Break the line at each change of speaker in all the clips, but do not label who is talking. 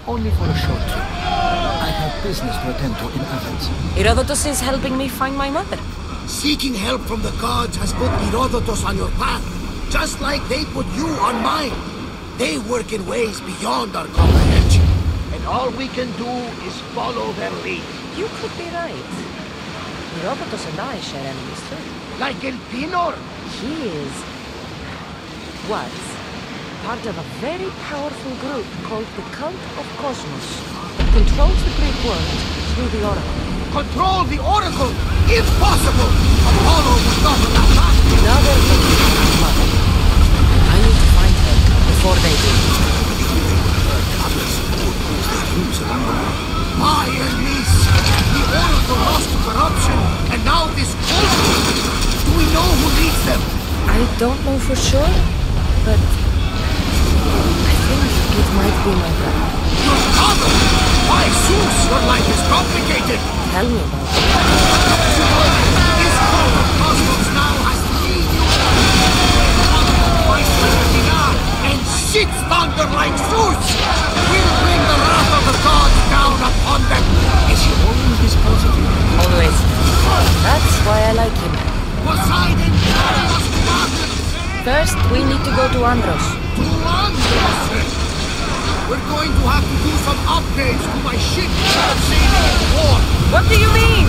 Only for a short trip. I have business to attend to in Athens.
Herodotus is helping me find my mother.
Seeking help from the gods has put Herodotus on your path, just like they put you on mine. They work in ways beyond our comprehension, and all we can do is follow their lead.
You could be right. Herodotus and I share enemies too.
Like El Pinor?
He was part of a very powerful group called the Cult of Cosmos that controls the Greek world through the Oracle.
Control the Oracle? Impossible! Apollo would not allow that!
Now they're looking for my mother. I need to find her before they do.
My Hermes! The Oracle lost to corruption, and now this cult! Do we know who leads them?
I don't know for sure, but I think it might be my brother.
Your father? Why, Zeus, your life is complicated!
Tell me about it.
This cult of Cosmos now has seen you and shits thunder like Zeus! We'll bring the wrath of the gods down upon them!
Is he always this positive?
Always. That's why I like him.
Poseidon, carry us to Athens!
First, we need to go to Andros.
To Andros! We're going to have to do some upgrades to my ship for sailing in war.
What do you mean?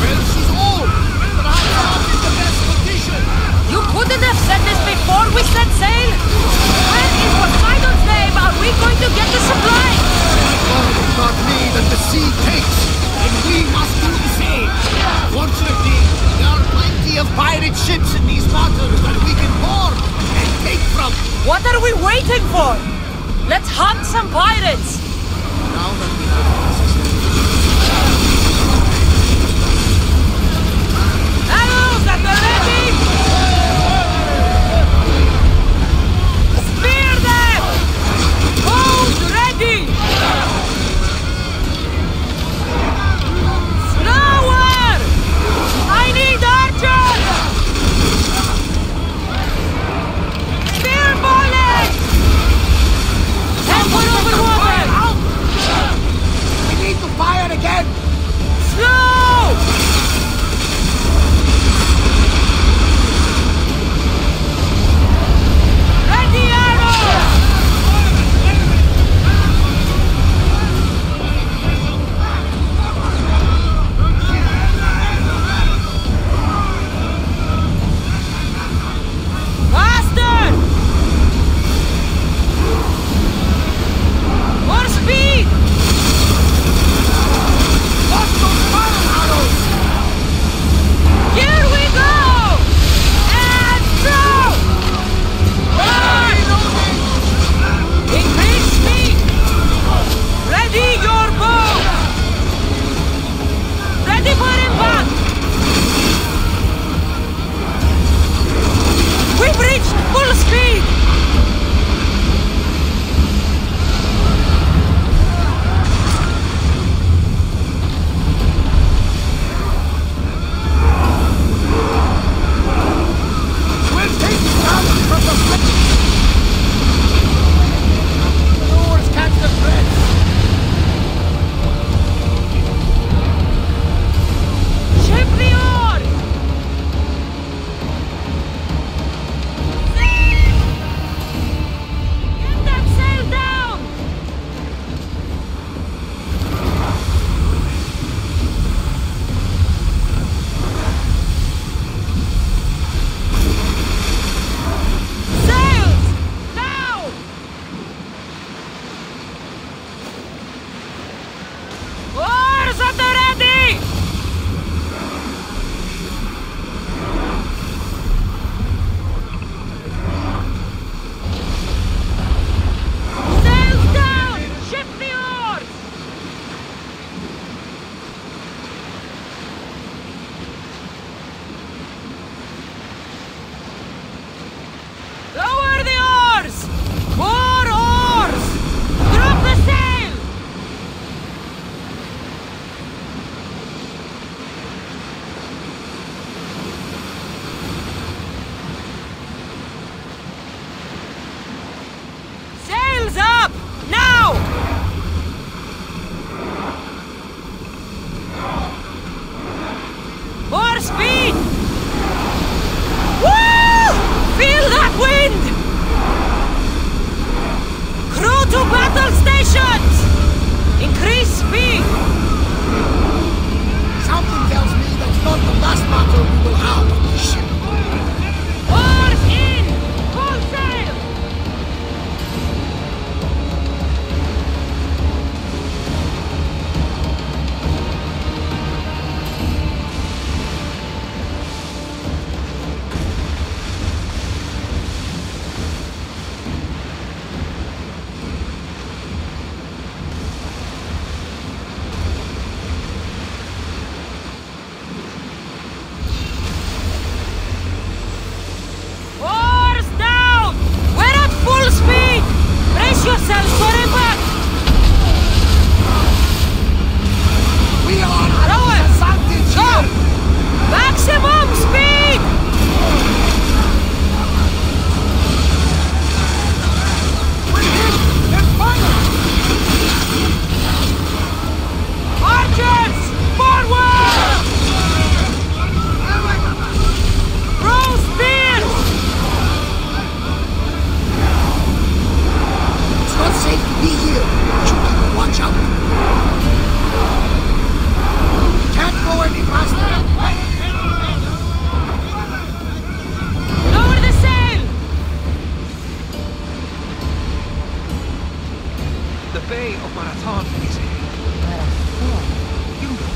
Well, she's old, but I'm not in the best condition.
You couldn't have said this before we set sail? When in Poseidon's name are we going to get the supply?
God is not me that the sea takes, and we must do the same. Fortunately, there are plenty of pirate ships in these waters that we can board and take from.
What are we waiting for? Let's hunt some pirates!
Now that we have
Arrows at the ready! Spear them! Bows ready! Slower! I need archers! Spear volley! Temple over water! Increase speed!
Something tells me that's not the last battle we will have on this ship.
Oars in! Full sail! Oars down! We're at full speed! Brace yourselves for impact!
We are at
Lower!
disadvantage
Go!
here!
Maximum speed!
We're hit! They're fired!
Archers! Forward! Throw spears!
It's not safe to be here. Should keep a watch out. Can't go any faster.
Lower the sail!
The Bay of Marathon is here. You know.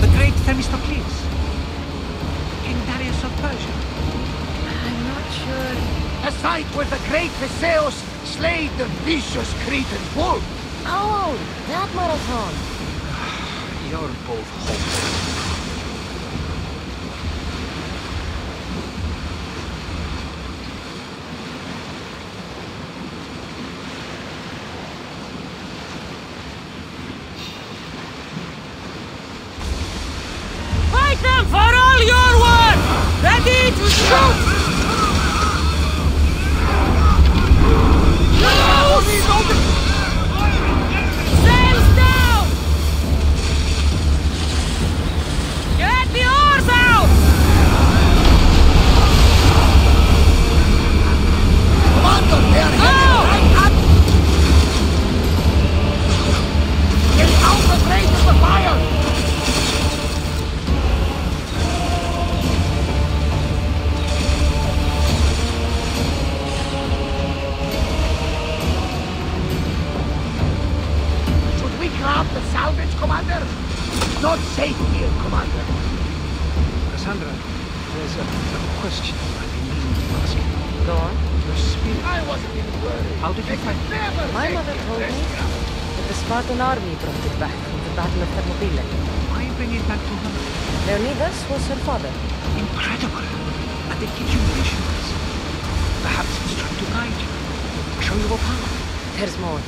The great Themistocles. King Darius of Persia.
I'm not sure.
A sight where the great Theseus slayed the vicious Cretan bull.
Oh, that marathon.
You're both hopeless.
Fight them for all your worth! Ready to shoot! Sails down! Get the oars out!
Commander, they are
Go!
headed right at... Get out of range of the fire! Should we grab the salvage, Commander? Not safe here, Commander.
Cassandra, there's a question I've been meaning to ask you.
Go on.
Your spirit.
I wasn't even worried.
How did you find it?
Never
My
take
mother
it
told me
this way.
that the Spartan army brought it back from the Battle of Thermopylae.
Why bring it back to her?
Leonidas was her father.
Incredible. And it gives you visions. Perhaps it's trying to guide you. Show you your power.
There's more.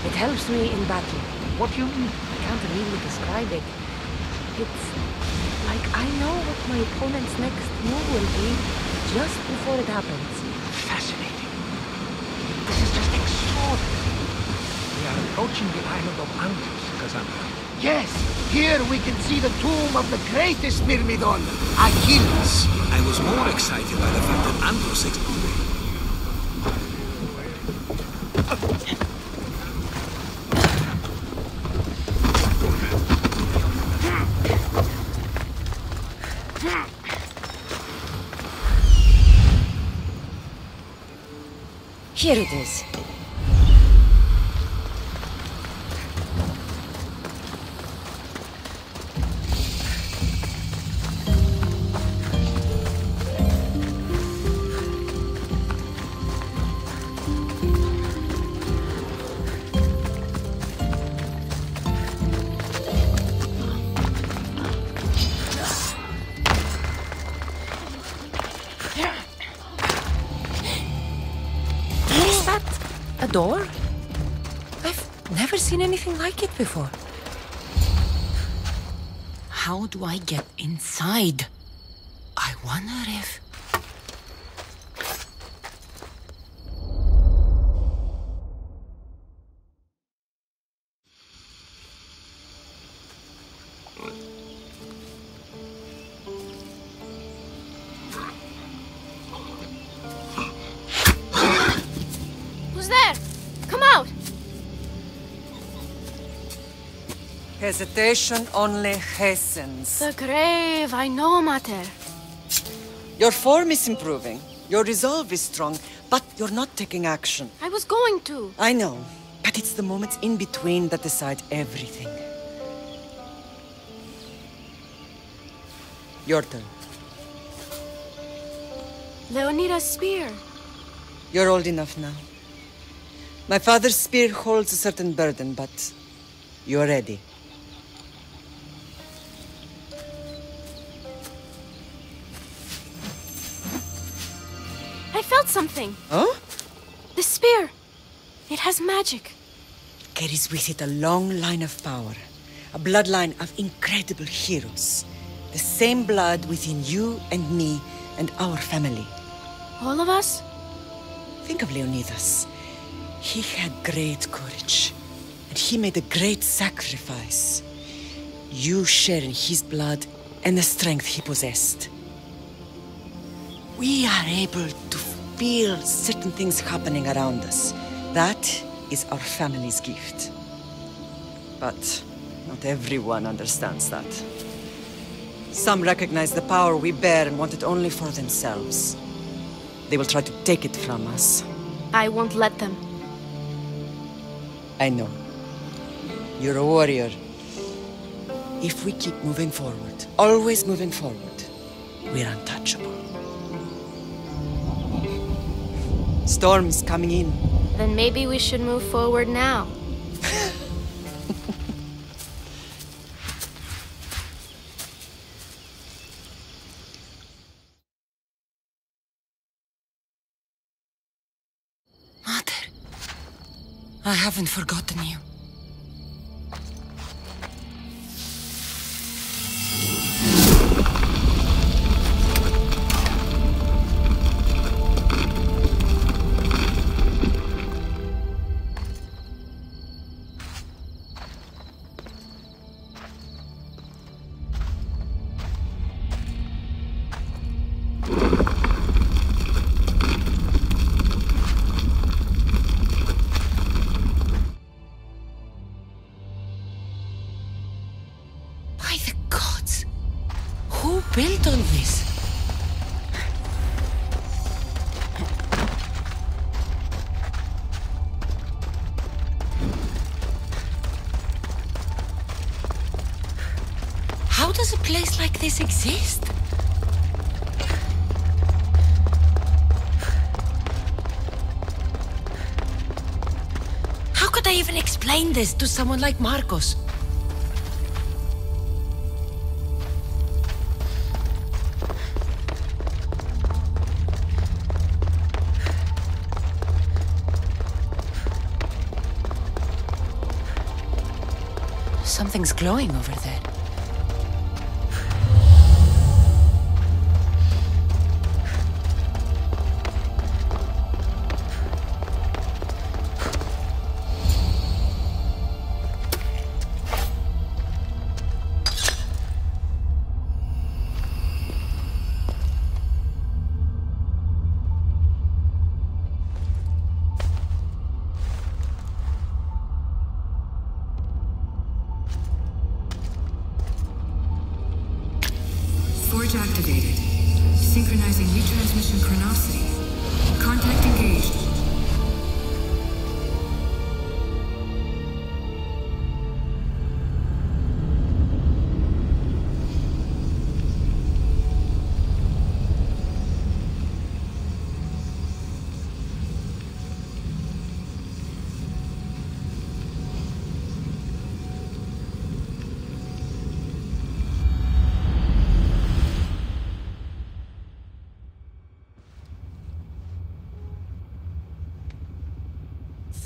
It helps me in battle.
What do you mean?
I can't really describe it. It's like I know what my opponent's next move will be just before it happens.
Fascinating. This is just extraordinary. We are approaching the island of Andros, Cassandra.
Yes, here we can see the tomb of the greatest Myrmidon, Achilles.
I was more excited by the fact that Andros exploded.
Here it is. A door? I've never seen anything like it before. How do I get inside? I wonder if...
Hesitation only hastens.
The grave, I know, Mater.
Your form is improving. Your resolve is strong, but you're not taking action.
I was going to.
I know, but it's the moments in between that decide everything. Your turn.
Leonida's spear.
You're old enough now. My father's spear holds a certain burden, but you're ready.
I felt something.
Huh?
The spear. It has magic.
Carries with it a long line of power. A bloodline of incredible heroes. The same blood within you and me and our family.
All of us?
Think of Leonidas. He had great courage. And he made a great sacrifice. You share in his blood and the strength he possessed. We are able to feel certain things happening around us. That is our family's gift. But not everyone understands that. Some recognize the power we bear and want it only for themselves. They will try to take it from us.
I won't let them.
I know. You're a warrior. If we keep moving forward, always moving forward, we're untouchable. Storm's coming in.
Then maybe we should move forward now.
Mother, I haven't forgotten you. Built on this? How does a place like this exist? How could I even explain this to someone like Marcos? Something's glowing over there.
Forge activated. Synchronizing retransmission chronicity. Contact engaged.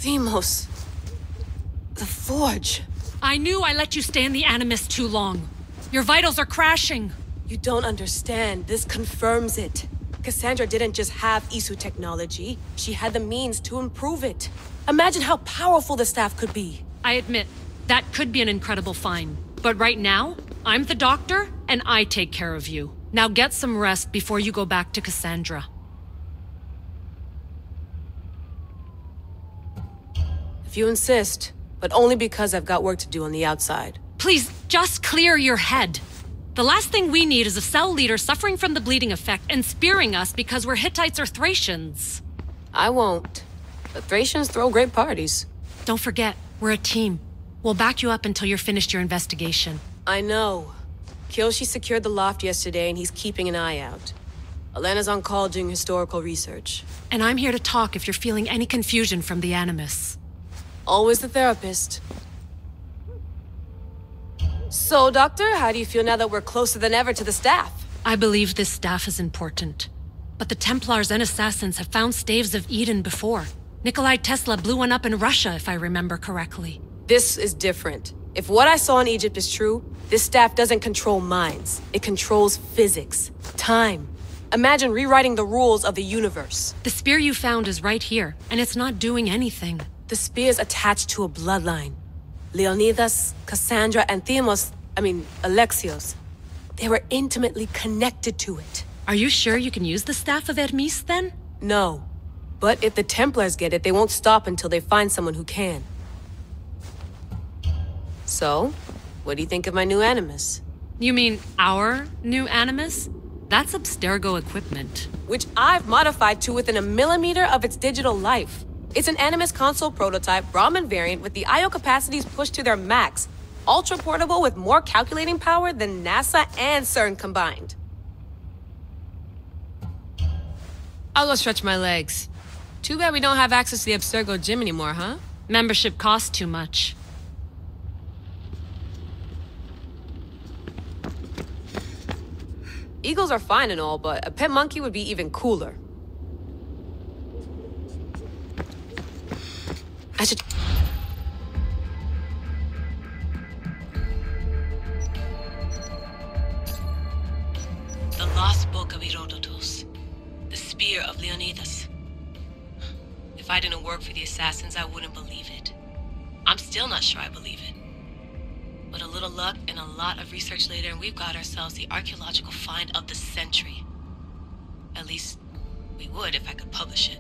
Themos. The Forge.
I knew I let you stay in the Animus too long. Your vitals are crashing.
You don't understand. This confirms it. Kassandra didn't just have Isu technology. She had the means to improve it. Imagine how powerful the staff could be.
I admit, that could be an incredible find. But right now, I'm the doctor, and I take care of you. Now get some rest before you go back to Kassandra.
If you insist, but only because I've got work to do on the outside.
Please, just clear your head. The last thing we need is a cell leader suffering from the bleeding effect and spearing us because we're Hittites or Thracians.
I won't. The Thracians throw great parties.
Don't forget, we're a team. We'll back you up until you're finished your investigation.
I know. Kyoshi secured the loft yesterday and he's keeping an eye out. Elena's on call doing historical research.
And I'm here to talk if you're feeling any confusion from the Animus.
Always the therapist. So, Doctor, how do you feel now that we're closer than ever to the staff?
I believe this staff is important. But the Templars and Assassins have found staves of Eden before. Nikolai Tesla blew one up in Russia, if I remember correctly.
This is different. If what I saw in Egypt is true, this staff doesn't control minds. It controls physics, time. Imagine rewriting the rules of the universe.
The spear you found is right here, and it's not doing anything.
The spear's attached to a bloodline. Leonidas, Kassandra, and Alexios. They were intimately connected to it.
Are you sure you can use the Staff of Hermes, then?
No. But if the Templars get it, they won't stop until they find someone who can. So, what do you think of my new Animus?
You mean our new Animus? That's Abstergo equipment.
Which I've modified to within a millimeter of its digital life. It's an Animus console prototype Brahmin variant with the I/O capacities pushed to their max. Ultra portable with more calculating power than NASA and CERN combined. I'll go stretch my legs. Too bad we don't have access to the Abstergo gym anymore, huh?
Membership costs too much.
Eagles are fine and all, but a pet monkey would be even cooler. I should... The Lost Book of Herodotus. The Spear of Leonidas. If I didn't work for the Assassins, I wouldn't believe it. I'm still not sure I believe it. But a little luck and a lot of research later, and we've got ourselves the archaeological find of the century. At least, we would if I could publish it.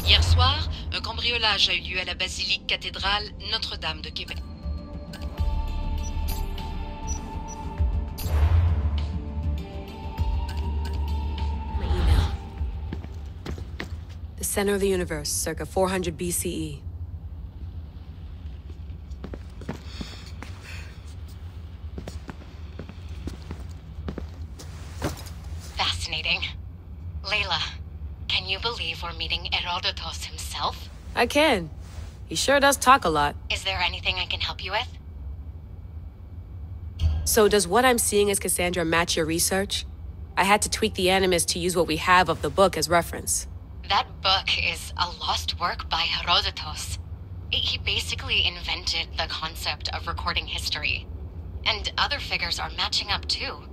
Hier soir, un cambriolage a eu lieu à la basilique cathédrale Notre-Dame de Québec.
My email. The center of the universe, circa 400 BCE.
Fascinating. Layla, can you believe we're meeting Herodotus himself?
I can. He sure does talk a lot.
Is there anything I can help you with?
So does what I'm seeing as Kassandra match your research? I had to tweak the Animus to use what we have of the book as reference.
That book is a lost work by Herodotus. He basically invented the concept of recording history. And other figures are matching up too.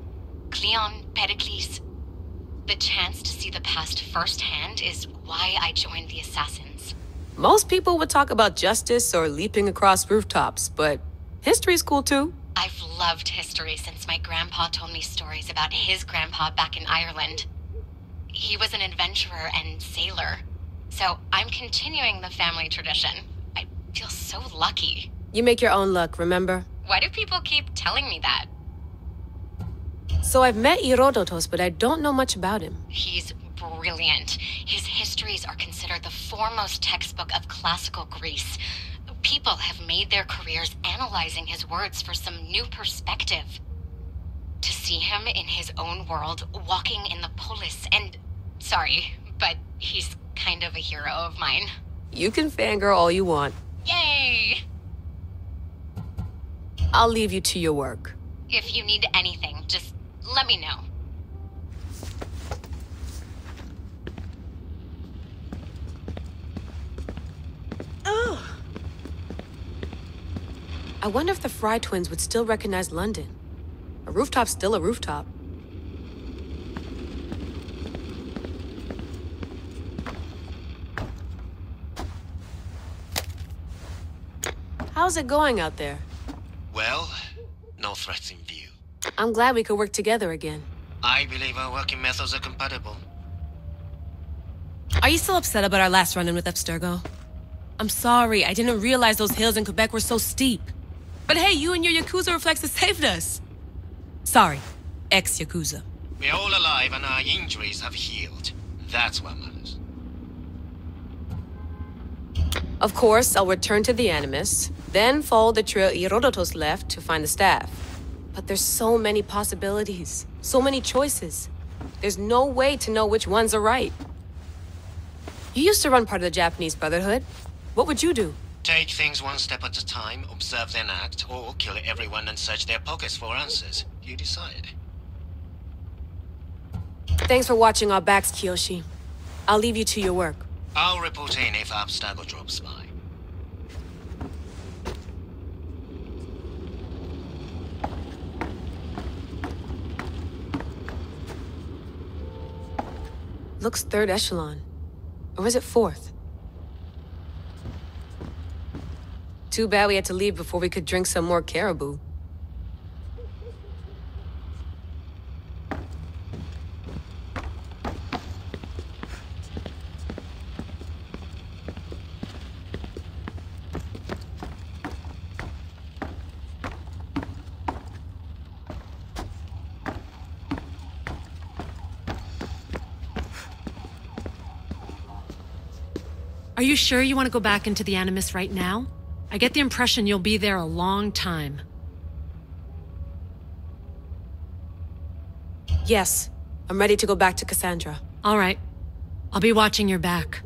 Cleon, Pericles. The chance to see the past firsthand is why I joined the Assassins.
Most people would talk about justice or leaping across rooftops, but history's cool too.
I've loved history since my grandpa told me stories about his grandpa back in Ireland. He was an adventurer and sailor, so I'm continuing the family tradition. I feel so lucky.
You make your own luck, remember?
Why do people keep telling me that?
So I've met Herodotus, but I don't know much about him.
He's brilliant. His histories are considered the foremost textbook of classical Greece. People have made their careers analyzing his words for some new perspective. To see him in his own world, walking in the polis, and... Sorry, but he's kind of a hero of mine.
You can fangirl all you want.
Yay!
I'll leave you to your work.
If you need anything, just let me know.
I wonder if the Fry twins would still recognize London. A rooftop's still a rooftop. How's it going out there?
Well, no threats in view.
I'm glad we could work together again.
I believe our working methods are compatible.
Are you still upset about our last run-in with Abstergo? I'm sorry, I didn't realize those hills in Quebec were so steep. But hey, you and your Yakuza reflexes saved us. Sorry, ex-Yakuza.
We're all alive and our injuries have healed. That's what matters.
Of course, I'll return to the Animus, then follow the trail Herodotus left to find the staff. But there's so many possibilities, so many choices. There's no way to know which ones are right. You used to run part of the Japanese Brotherhood. What would you do?
Take things one step at a time, observe then act, or kill everyone and search their pockets for answers. You decide.
Thanks for watching our backs, Kiyoshi. I'll leave you to your work.
I'll report in if Abstergo drops by.
Looks third echelon. Or is it fourth? Too bad we had to leave before we could drink some more caribou.
Are you sure you want to go back into the Animus right now? I get the impression you'll be there a long time.
Yes, I'm ready to go back to Kassandra.
All right. I'll be watching your back.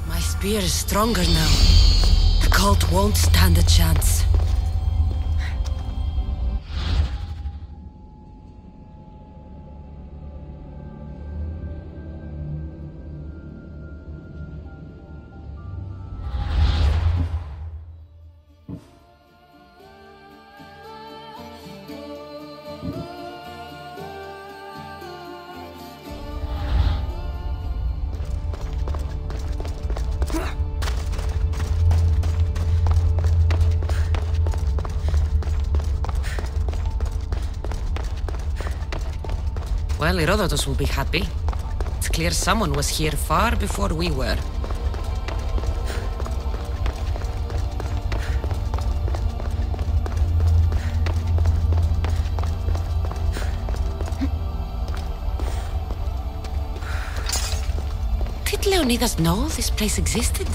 The spear is stronger now. The cult won't stand a chance.
Well, Herodotus will be happy. It's clear someone was here far before we were. Did Leonidas know this place existed?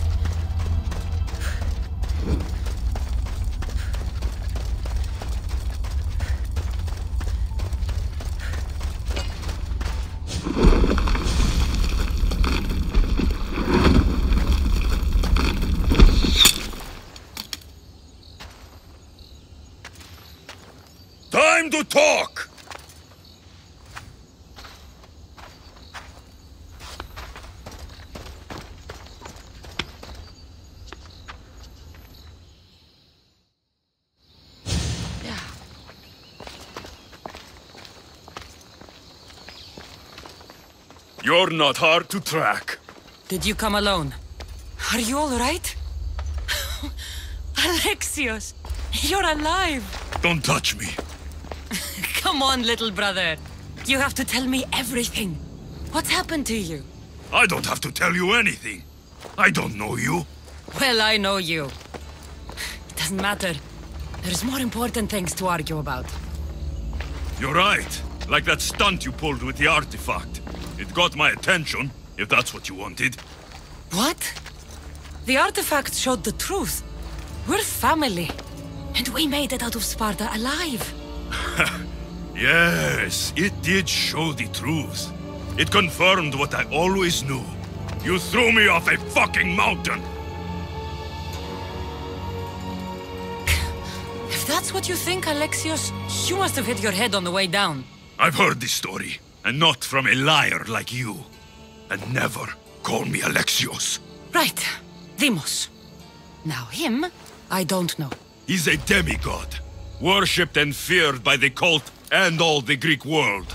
Time to talk! You're not hard to track.
Did you come alone? Are you all right? Alexios, you're alive!
Don't touch me.
Come on, little brother. You have to tell me everything. What's happened to you?
I don't have to tell you anything. I don't know you.
Well, I know you. It doesn't matter. There's more important things to argue about.
You're right. Like that stunt you pulled with the artifact. It got my attention, if that's what you wanted.
What? The artifact showed the truth. We're family. And we made it out of Sparta alive.
Yes, it did show the truth. It confirmed what I always knew. You threw me off a fucking mountain!
If that's what you think, Alexios, you must have hit your head on the way down.
I've heard this story, and not from a liar like you. And never call me Alexios.
Right, Deimos. Now him, I don't know.
He's a demigod, worshipped and feared by the cult and all the Greek world.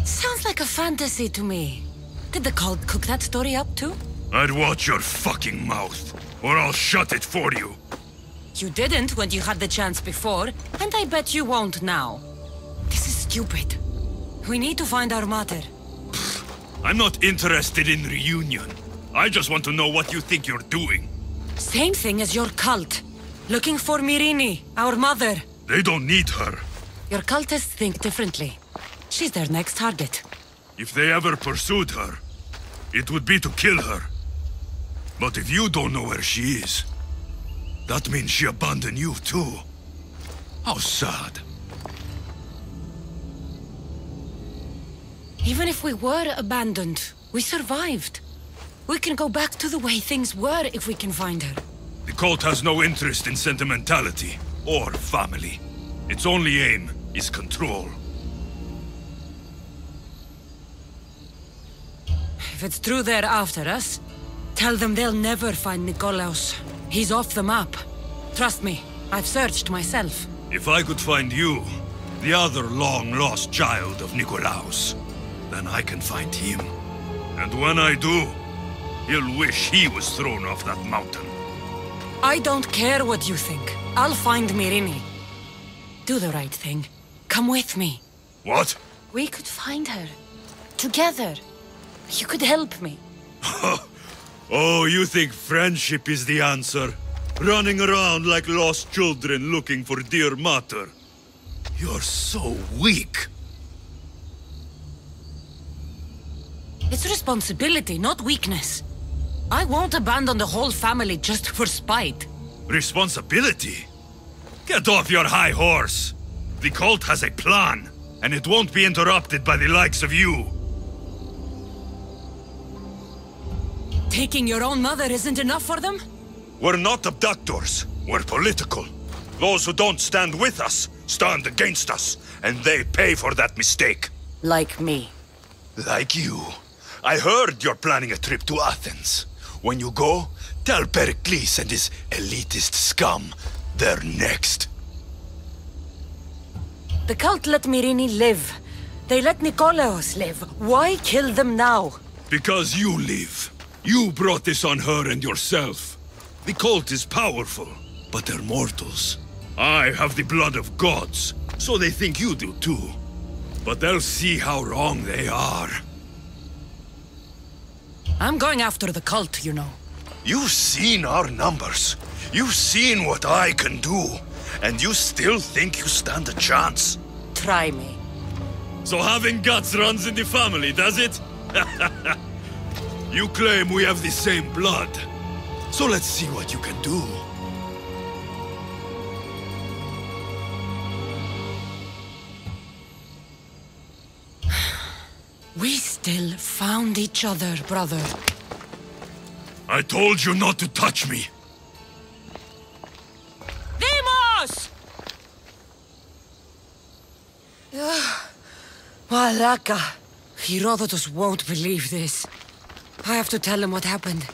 Sounds like a fantasy to me. Did the cult cook that story up too?
I'd watch your fucking mouth, or I'll shut it for you.
You didn't when you had the chance before, and I bet you won't now. This is stupid. We need to find our mother.
I'm not interested in reunion. I just want to know what you think you're doing.
Same thing as your cult. Looking for Myrrine, our mother.
They don't need her.
Your cultists think differently. She's their next target.
If they ever pursued her, it would be to kill her. But if you don't know where she is, that means she abandoned you too. How sad.
Even if we were abandoned, we survived. We can go back to the way things were if we can find her.
The cult has no interest in sentimentality or family. Its only aim is control.
If it's true they're after us, tell them they'll never find Nikolaos. He's off the map. Trust me, I've searched myself.
If I could find you, the other long-lost child of Nikolaos, then I can find him. And when I do, he'll wish he was thrown off that mountain.
I don't care what you think. I'll find Myrrine. Do the right thing. Come with me.
What?
We could find her. Together. You could help me.
Oh, you think friendship is the answer? Running around like lost children looking for dear mater. You're so weak.
It's responsibility, not weakness. I won't abandon the whole family just for spite.
Responsibility? Get off your high horse. The cult has a plan, and it won't be interrupted by the likes of you.
Taking your own mother isn't enough for them?
We're not abductors. We're political. Those who don't stand with us stand against us, and they pay for that mistake.
Like me.
Like you. I heard you're planning a trip to Athens. When you go, tell Pericles and his elitist scum they're next.
The cult let Myrrine live. They let Nikolaos live. Why kill them now?
Because you live. You brought this on her and yourself. The cult is powerful, but they're mortals. I have the blood of gods, so they think you do too. But they'll see how wrong they are.
I'm going after the cult, you know.
You've seen our numbers. You've seen what I can do. And you still think you stand a chance?
Try me.
So having guts runs in the family, does it? You claim we have the same blood. So let's see what you can do.
We still found each other, brother.
I told you not to touch me.
Deimos! Malaka. Herodotus won't believe this. I have to tell him what happened.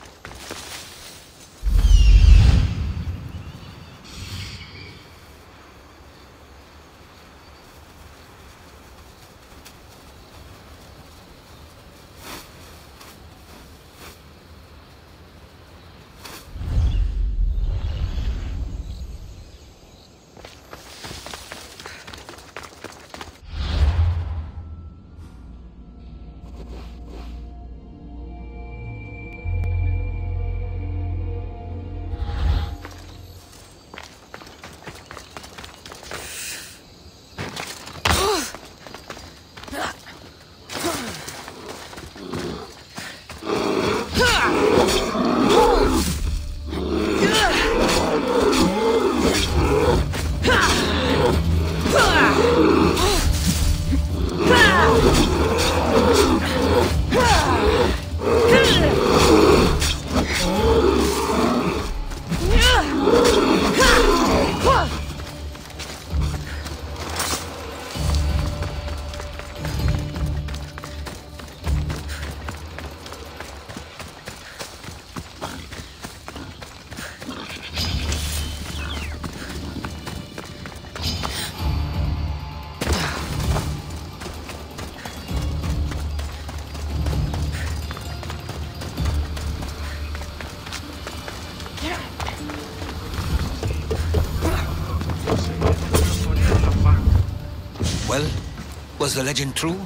Was the legend true?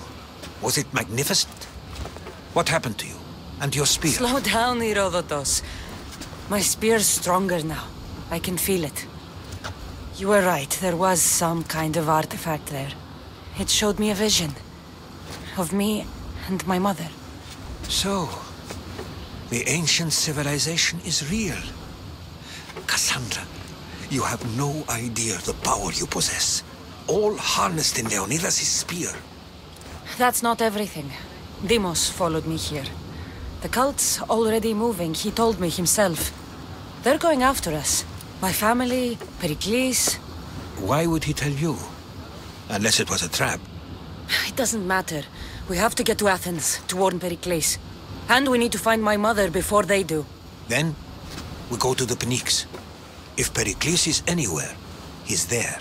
Was it magnificent? What happened to you? And your spear?
Slow down, Herodotus. My spear's stronger now. I can feel it. You were right, there was some kind of artifact there. It showed me a vision. Of me and my mother.
So, the ancient civilization is real. Kassandra, you have no idea the power you possess. All harnessed in Leonidas' spear.
That's not everything. Deimos followed me here. The cult's already moving, he told me himself. They're going after us. My family, Pericles.
Why would he tell you? Unless it was a trap.
It doesn't matter. We have to get to Athens, to warn Pericles. And we need to find my mother before they do.
Then, we go to the Pnyx. If Pericles is anywhere, he's there.